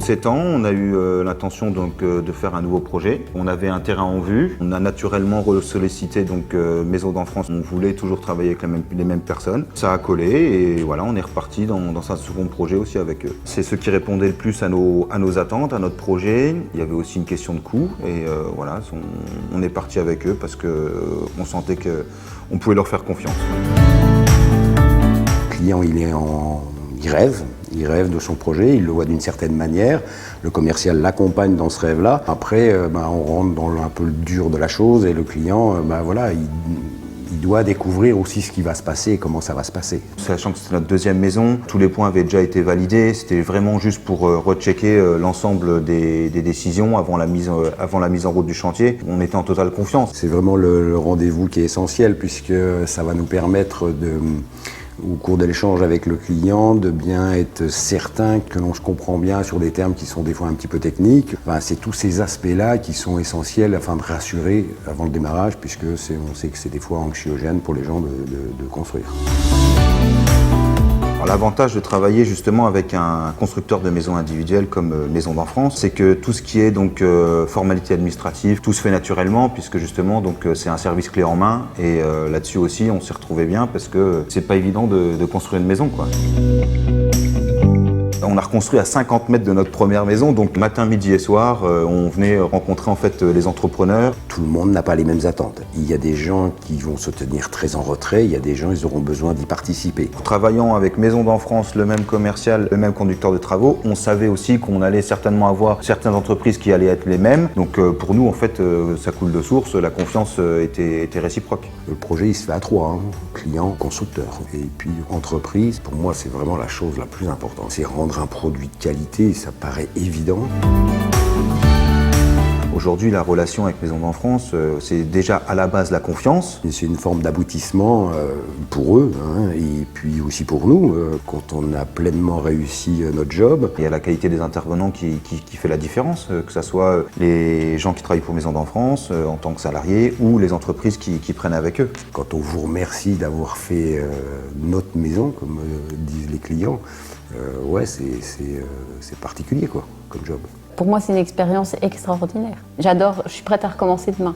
de ces temps, on a eu l'intention donc de faire un nouveau projet. On avait un terrain en vue. On a naturellement sollicité donc Maison d'Enfance. On voulait toujours travailler avec les mêmes personnes. Ça a collé et voilà, on est reparti dans un second projet aussi avec eux. C'est ce qui répondait le plus à nos attentes, à notre projet. Il y avait aussi une question de coût et voilà, on est parti avec eux parce qu'on sentait qu'on pouvait leur faire confiance. Le client, il rêve de son projet, il le voit d'une certaine manière. Le commercial l'accompagne dans ce rêve-là. Après, on rentre dans un peu le dur de la chose et le client, voilà, il doit découvrir aussi ce qui va se passer et comment ça va se passer. Sachant que c'était notre deuxième maison, tous les points avaient déjà été validés. C'était vraiment juste pour rechecker l'ensemble des décisions avant la mise en route du chantier. On était en totale confiance. C'est vraiment le rendez-vous qui est essentiel puisque ça va nous permettre au cours de l'échange avec le client, de bien être certain que l'on se comprend bien sur des termes qui sont des fois un petit peu techniques. C'est tous ces aspects-là qui sont essentiels afin de rassurer avant le démarrage, puisque on sait que c'est des fois anxiogène pour les gens de construire. L'avantage de travailler justement avec un constructeur de maisons individuelles comme Maison d'Enfance, c'est que tout ce qui est donc formalité administrative, tout se fait naturellement puisque justement donc c'est un service clé en main et là-dessus aussi on s'y retrouvait bien parce que c'est pas évident de construire une maison, quoi. On a reconstruit à 50 mètres de notre première maison, donc matin, midi et soir, on venait rencontrer en fait les entrepreneurs. Tout le monde n'a pas les mêmes attentes. Il y a des gens qui vont se tenir très en retrait, il y a des gens ils auront besoin d'y participer. Travaillant avec Maison d'Enfance, le même commercial, le même conducteur de travaux, on savait aussi qu'on allait certainement avoir certaines entreprises qui allaient être les mêmes. Donc pour nous en fait ça coule de source, la confiance était réciproque. Le projet il se fait à trois, client, constructeur. Et puis entreprise, pour moi c'est vraiment la chose la plus importante. C'est rendre un produit de qualité, ça paraît évident. Aujourd'hui, la relation avec Maison d'Enfance, c'est déjà à la base la confiance. C'est une forme d'aboutissement pour eux et puis aussi pour nous, quand on a pleinement réussi notre job. Il y a la qualité des intervenants qui fait la différence, que ce soit les gens qui travaillent pour Maison d'Enfance en tant que salariés ou les entreprises qui prennent avec eux. Quand on vous remercie d'avoir fait notre maison, comme disent les clients, ouais, c'est particulier quoi, comme job. Pour moi, c'est une expérience extraordinaire. J'adore, je suis prête à recommencer demain.